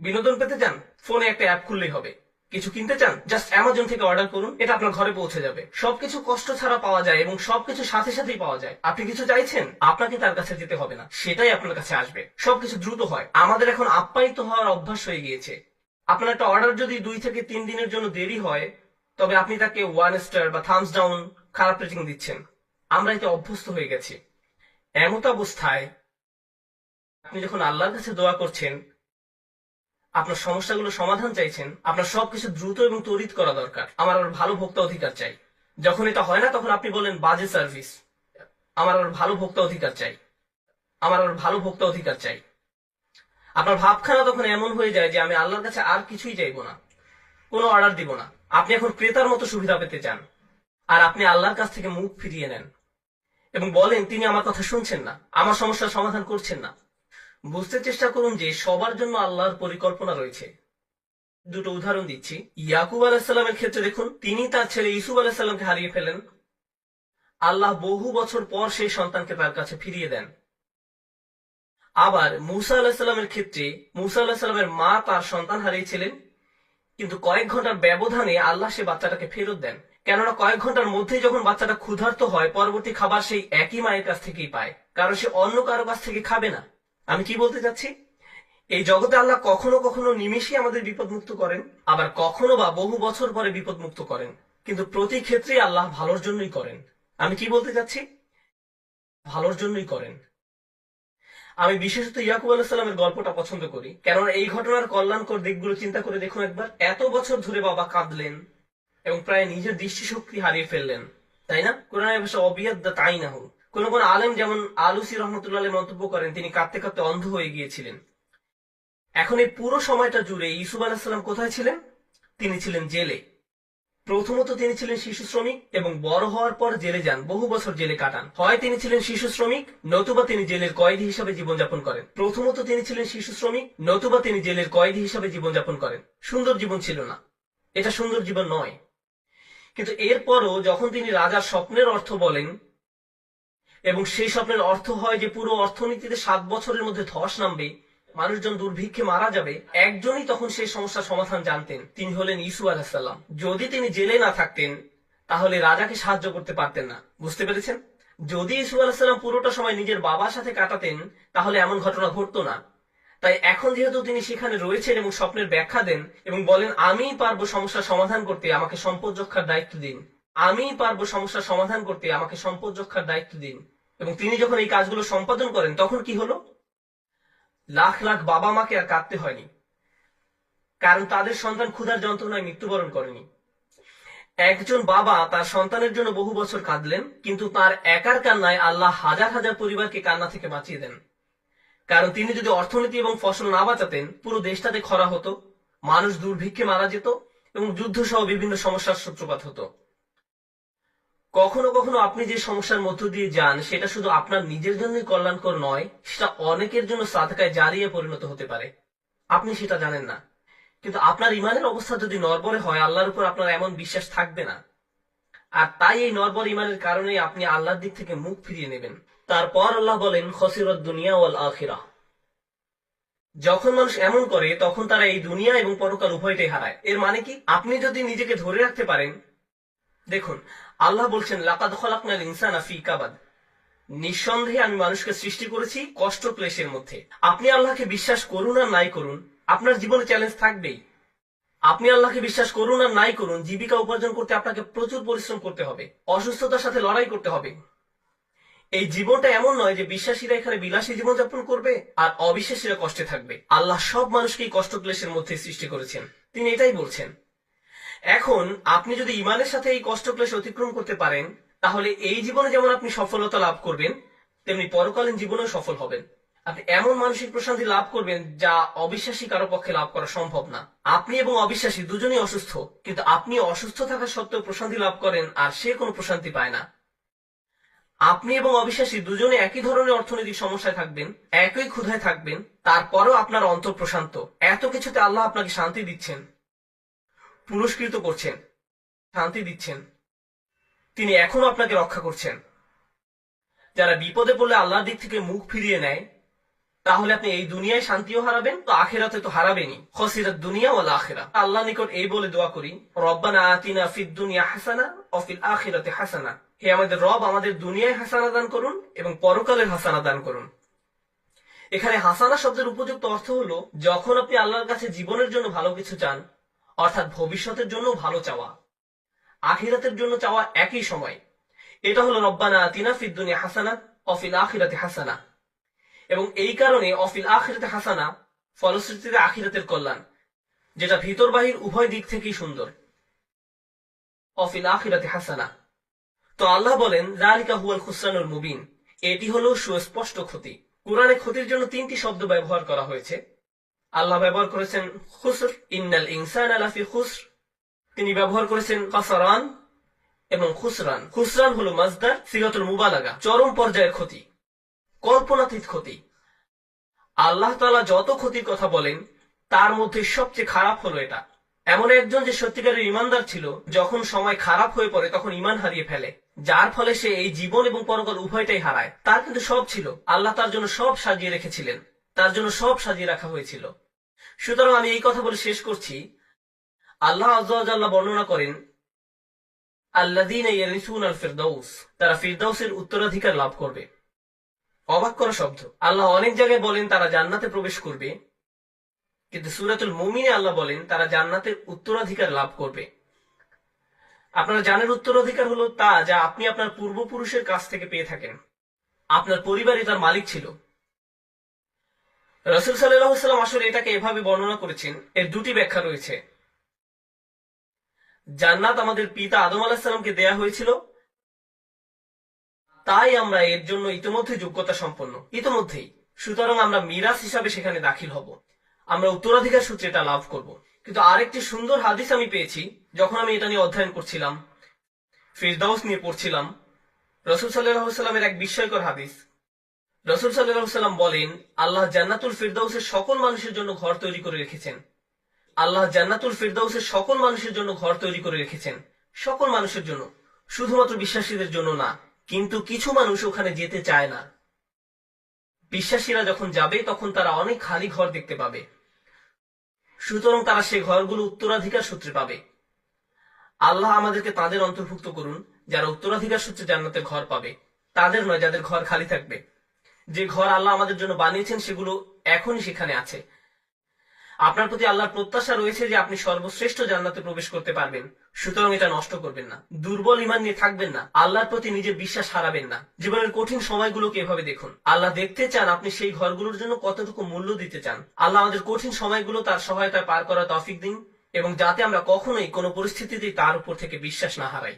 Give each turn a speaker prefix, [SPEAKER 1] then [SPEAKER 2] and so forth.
[SPEAKER 1] বিনোদন পেতে চান, ফোনে একটা অ্যাপ খুললেই হবে। কিছু কিনতে চান, জাস্ট অ্যামাজন থেকে অর্ডার করুন, এটা আপনার ঘরে পৌঁছে যাবে। সবকিছু কষ্ট ছাড়া পাওয়া যায় এবং সবকিছু সাথে সাথেই পাওয়া যায়। আপনি কিছু চাইছেন, আপনাকে তার কাছে যেতে হবে না, সেটাই আপনার কাছে আসবে। সবকিছু দ্রুত হয়। আমাদের এখন আপ্যায়িত হওয়ার অভ্যাস হয়ে গিয়েছে। আপনার একটা অর্ডার যদি 2 থেকে 3 দিনের জন্য দেরি হয়, তবে আপনি তাকে 1 স্টার বা থামস ডাউন, খারাপ রেটিং দিচ্ছেন। আমরা এতে অভ্যস্ত হয়ে গেছি। এমত অবস্থায় আপনি যখন আল্লাহর কাছে দোয়া করছেন, আপনার সমস্যাগুলো সমাধান চাইছেন, আপনার সবকিছু দ্রুত এবং তড়িৎ করা দরকার। আমার আর ভালো ভোক্তা অধিকার চাই। যখন এটা হয় না, তখন আপনি বলেন বাজে সার্ভিস। আমার আর ভালো ভোক্তা অধিকার চাই। আমার আর ভালো ভোক্তা অধিকার চাই। আপনার ভাবখানা তখন এমন হয়ে যায় যে আমি আল্লাহর কাছে আর কিছুই চাইবো না, কোনো অর্ডার দিব না। আপনি এখন ক্রেতার মতো সুবিধা পেতে চান, আর আপনি আল্লাহর কাছ থেকে মুখ ফিরিয়ে নেন এবং বলেন তিনি আমার কথা শুনছেন না, আমার সমস্যার সমাধান করছেন না। বুঝতে চেষ্টা করুন যে সবার জন্য আল্লাহর পরিকল্পনা রয়েছে। দুটো উদাহরণ দিচ্ছি। ইয়াকুব আলাহিসাল্লামের ক্ষেত্রে দেখুন, তিনি তার ছেলে ইউসুফ আলাহিসাল্লামকে হারিয়ে ফেলেন। আল্লাহ বহু বছর পর সেই সন্তানকে তার কাছে ফিরিয়ে দেন। আবার মুসা আলাহিসাল্লামের ক্ষেত্রে, মুসা আলাহিসাল্লামের মা তার সন্তান হারিয়েছিলেন, কিন্তু কয়েক ঘন্টার ব্যবধানে আল্লাহ সে বাচ্চাটাকে ফেরত দেন। কেননা কয়েক ঘন্টার মধ্যেই যখন বাচ্চাটা ক্ষুধার্ত হয়, পরবর্তী খাবার সেই একই মায়ের কাছ থেকেই পায়, কারণ সে অন্য কারো কাছ থেকে খাবে না। আমি কি বলতে চাচ্ছি, এই জগতে আল্লাহ কখনো কখনো নিমেষেই আমাদের বিপদমুক্ত করেন, আবার কখনো বা বহু বছর পরে বিপদমুক্ত করেন, কিন্তু প্রতি ক্ষেত্রেই আল্লাহ ভালোর জন্যই করেন। আমি কি বলতে চাচ্ছি, ভালোর জন্যই করেন। আমি বিশেষত ইয়াকুব আলাহিসাল্লামের গল্পটা পছন্দ করি, কেননা এই ঘটনার কল্যাণকর দিকগুলো চিন্তা করে দেখুন একবার। এত বছর ধরে বাবা কাঁদলেন এবং প্রায় নিজের দৃষ্টিশক্তি হারিয়ে ফেললেন, তাই না? কোরআনের ভাষা অবিয়াদ্দা তাই না হোক। কোন কোন আলেম যেমন আলুসি রহমতুল্লাহ মন্তব্য করেন তিনি কাঁদতে কাঁদতে অন্ধ হয়ে গিয়েছিলেন। এখন এই পুরো সময়টা জুড়ে ইউসুফ আলাহিসাল্লাম কোথায় ছিলেন? তিনি ছিলেন জেলে। প্রথমত তিনি ছিলেন শিশু শ্রমিক এবং বড় হওয়ার পর জেলে যান, বহু বছর জেলে কাটান। হয় তিনি ছিলেন শিশু শ্রমিক, নতুবা তিনি জেলের কয়েদি হিসাবে জীবনযাপন করেন। প্রথমত তিনি ছিলেন শিশু শ্রমিক, নতুবা তিনি জেলের কয়েদি হিসাবে জীবনযাপন করেন। সুন্দর জীবন ছিল না, এটা সুন্দর জীবন নয়। কিন্তু এরপরও যখন তিনি রাজার স্বপ্নের অর্থ বলেন এবং সেই স্বপ্নের অর্থ হয় যে পুরো অর্থনীতিতে 7 বছরের মধ্যে ধস নামবে, মানুষজন দুর্ভিক্ষে মারা যাবে, একজনই তখন সেই সমস্যার সমাধান জানতেন, তিনি হলেন ইউসুফ আলাহিসাল্লাম। যদি তিনি জেলে না থাকতেন, তাহলে রাজাকে সাহায্য করতে পারতেন না। বুঝতে পেরেছেন? যদি ইউসুফ আলাহিসাল্লাম পুরোটা সময় নিজের বাবার সাথে কাটাতেন, তাহলে এমন ঘটনা ঘটতো না। তাই এখন যেহেতু তিনি সেখানে রয়েছেন এবং স্বপ্নের ব্যাখ্যা দেন এবং বলেন আমিই পারবো সমস্যার সমাধান করতে, আমাকে সম্পদ রক্ষার দায়িত্ব দিন, আমিই পারবো সমস্যার সমাধান করতে, আমাকে সম্পদ রক্ষার দায়িত্ব দিন, এবং তিনি যখন এই কাজগুলো সম্পাদন করেন, তখন কি হলো? লাখ লাখ বাবা মাকে আর কাঁদতে হয়নি, কারণ তাদের সন্তান ক্ষুধার যন্ত্রণায় মৃত্যুবরণ করেনি। একজন বাবা তার সন্তানের জন্য বহু বছর কাঁদলেন, কিন্তু তার একার কান্নায় আল্লাহ হাজার হাজার পরিবারকে কান্না থেকে বাঁচিয়ে দেন। কারণ তিনি যদি অর্থনীতি এবং ফসল না বাঁচাতেন, পুরো দেশটাতে খরা হতো, মানুষ দুর্ভিক্ষে মারা যেত এবং যুদ্ধ সহ বিভিন্ন সমস্যার সূত্রপাত হতো। কখনো কখনো আপনি যে সমস্যার মধ্য দিয়ে যান, সেটা শুধু আপনার নিজের জন্যই কল্যাণকর নয়, সেটা অনেকের জন্য সাদকায়ে জারিয়া পরিণত হতে পারে। আপনি সেটা জানেন না। কিন্তু আপনার ইমানের অবস্থা যদি নড়বড়ে হয়, আল্লাহর উপর আপনার এমন বিশ্বাস থাকবে না। আর তাই এই নড়বড়ে ইমানের কারণে আপনি আল্লাহর দিক থেকে মুখ ফিরিয়ে নেবেন। তারপর আল্লাহ বলেন খসিরাত দুনিয়া ওয়াল আখিরাহ। যখন মানুষ এমন করে, তখন তারা এই দুনিয়া এবং পরকাল উভয়টাই হারায়। এর মানে কি? আপনি যদি নিজেকে ধরে রাখতে পারেন, দেখুন আল্লাহ বলছেন লাকাদ খলাকনাল ইনসানা ফি কাবাদ, নিঃসন্দেহে আমি মানুষকে সৃষ্টি করেছি কষ্ট ক্লেশের মধ্যে। আপনি আল্লাহকে বিশ্বাস করুন আর নাই করুন, আপনার জীবনে চ্যালেঞ্জ থাকবেই। আপনি আল্লাহকে বিশ্বাস করুন আর নাই করুন, জীবিকা উপার্জন করতে আপনাকে প্রচুর পরিশ্রম করতে হবে, অসুস্থতার সাথে লড়াই করতে হবে। এই জীবনটা এমন নয় যে বিশ্বাসীরা এখানে বিলাসী জীবনযাপন করবে আর অবিশ্বাসীরা কষ্টে থাকবে। আল্লাহ সব মানুষকেই কষ্ট ক্লেশের মধ্যে সৃষ্টি করেছেন, তিনি এটাই বলছেন। এখন আপনি যদি ইমানের সাথে এই কষ্ট ক্লেশ অতিক্রম করতে পারেন, তাহলে এই জীবনে যেমন আপনি সফলতা লাভ করবেন, তেমনি পরকালীন জীবনেও সফল হবেন। আপনি এমন মানসিক প্রশান্তি লাভ করবেন যা অবিশ্বাসী কারো পক্ষে লাভ করা সম্ভব না। আপনি এবং অবিশ্বাসী দুজনেই অসুস্থ, কিন্তু আপনি অসুস্থ থাকা সত্ত্বেও প্রশান্তি লাভ করেন আর সে কোনো প্রশান্তি পায় না। আপনি এবং অবিশ্বাসী দুজনে একই ধরনের অর্থনৈতিক সমস্যায় থাকবেন, একই ক্ষুধায় থাকবেন, তারপরেও আপনার অন্তর প্রশান্ত। এত কিছুতে আল্লাহ আপনাকে শান্তি দিচ্ছেন, পুরস্কৃত করছেন, শান্তি দিচ্ছেন। তিনি এখনো আপনাকে রক্ষা করছেন। যারা বিপদে পড়লে আল্লাহর দিক থেকে মুখ ফিরিয়ে নেয়, তাহলে আপনি এই দুনিয়ায় শান্তিও হারাবেন, তো আখিরাতে তো হারাবেনই। খসিরাত দুনিয়া ওয়াল আখিরা। আল্লাহ নিকট এই বলে দোয়া করি, রব্বানা আতিনা ফিদ দুনিয়া হাসানা ওয়া ফিল আখিরাতি হাসানা। হে আমাদের রব, আমাদের দুনিয়ায় হাসানা দান করুন এবং পরকালের হাসানা দান করুন। এখানে হাসানা শব্দের উপযুক্ত অর্থ হলো যখন আপনি আল্লাহর কাছে জীবনের জন্য ভালো কিছু চান, অর্থাৎ ভবিষ্যতের জন্য ভালো চাওয়া, আখিরাতের জন্য চাওয়া একই সময়। এটা হলো রব্বানা আতিনা ফিদ দুনিয়া হাসানা ওয়া ফিল আখিরাতি হাসানা। এবং এই কারণে অফিল আখিরাতে হাসানা, ফলশ্রুতিতে আখিরাতের কল্যাণ, যেটা ভিতর বাহির উভয় দিক থেকেই সুন্দর। অফিল আখিরাতে হাসানা। তো আল্লাহ বলেন যালিকা হুয়াল খুসরানুল মুবিন, এটি হলো সুস্পষ্ট ক্ষতি। কোরআনে ক্ষতির জন্য 3টি শব্দ ব্যবহার করা হয়েছে। আল্লাহ ব্যবহার করেছেন খুসর, ইন্নাল ইনসানা লাফি খুসর। তিনি ব্যবহার করেছেন খাসারান এবং খুসরান। খুসরান হলো মাজদার, সিগাতুল মুবালাগা, চরম পর্যায়ের ক্ষতি, কল্পনাতীত ক্ষতি। আল্লাহ তাআলা যত ক্ষতির কথা বলেন তার মধ্যে সবচেয়ে খারাপ হলো এটা। এমন একজন যে সত্যিকারের ইমানদার ছিল, যখন সময় খারাপ হয়ে পড়ে তখন ইমান হারিয়ে ফেলে, যার ফলে সে এই জীবন এবং পরকাল উভয়টাই হারায়। তার কিন্তু সব ছিল, আল্লাহ তার জন্য সব সাজিয়ে রেখেছিলেন, তার জন্য সব সাজিয়ে রাখা হয়েছিল। সুতরাং আমি এই কথা বলে শেষ করছি। আল্লাহ আযজা ওয়া জাল্লা বর্ণনা করেন, আল্লাযীনা ইয়ারিসুনাল ফিরদাউস, তারা ফিরদাউসের উত্তরাধিকার লাভ করবে। অবাক করা শব্দ। আল্লাহ অনেক জায়গায় বলেন তারা জান্নাতে প্রবেশ করবে, কিন্তু সূরাতুল মুমিনে আল্লাহ বলেন তারা জান্নাতের উত্তরাধিকার লাভ করবে। আপনারা জানেন উত্তরাধিকার হলো তা যা আপনি আপনার পূর্বপুরুষের কাছ থেকে পেয়ে থাকেন। আপনার পরিবারই তার মালিক ছিল। রাসূল সাল্লাল্লাহু আলাইহি ওয়াসাল্লাম আসলে এটাকে এভাবে বর্ণনা করেছেন। এর 2টি ব্যাখ্যা রয়েছে। জান্নাত আমাদের পিতা আদম আলাইহিস সালামকে দেয়া হয়েছিল, তাই আমরা এর জন্য ইতিমধ্যে যোগ্যতা সম্পন্ন, ইতিমধ্যেই। সুতরাং আমরা মিরাস হিসাবে সেখানে দাখিল হব, আমরা উত্তরাধিকার সূত্রে এটা লাভ করব। কিন্তু আরেকটি সুন্দর হাদিস আমি পেয়েছি যখন আমি এটা নিয়ে অধ্যয়ন করছিলাম, ফিরদাউস নিয়ে পড়ছিলাম। রাসূল সাল্লাল্লাহু আলাইহি ওয়াসাল্লামের এক বিস্ময়কর হাদিস। রাসূল সাল্লাল্লাহু আলাইহি ওয়াসাল্লাম বলেন, আল্লাহ জান্নাতুল ফিরদাউসের সকল মানুষের জন্য ঘর তৈরি করে রেখেছেন। আল্লাহ জান্নাতুল ফিরদাউসের সকল মানুষের জন্য ঘর তৈরি করে রেখেছেন, সকল মানুষের জন্য, শুধুমাত্র বিশ্বাসীদের জন্য না। কিন্তু কিছু মানুষ ওখানে যেতে চায় না। বিশ্বাসীরা যখন যাবে তখন তারা অনেক খালি ঘর দেখতে পাবে, সুতরাং তারা সেই ঘরগুলো উত্তরাধিকার সূত্রে পাবে। আল্লাহ আমাদেরকে তাদের অন্তর্ভুক্ত করুন যারা উত্তরাধিকার সূত্রে জান্নাতের ঘর পাবে, তাদের নয় যাদের ঘর খালি থাকবে। যে ঘর আল্লাহ আমাদের জন্য বানিয়েছেন সেগুলো এখনই সেখানে আছে। আপনার প্রতি আল্লাহর প্রত্যাশা রয়েছে যে আপনি সর্বশ্রেষ্ঠ জান্নাতে প্রবেশ করতে পারবেন, সুতরাং এটা নষ্ট করবেন না। দুর্বল ঈমান নিয়ে থাকবেন না, আল্লাহর প্রতি নিজের বিশ্বাস হারাবেন না। জীবনের কঠিন সময়গুলোকে এভাবে দেখুন। আল্লাহ দেখতে চান আপনি সেই ঘরগুলোর জন্য কতটুকু মূল্য দিতে চান। আল্লাহ আমাদের কঠিন সময়গুলো তার সহায়তায় পার করার তৌফিক দিন, এবং যাতে আমরা কখনোই কোনো পরিস্থিতিতেই তার উপর থেকে বিশ্বাস না হারাই।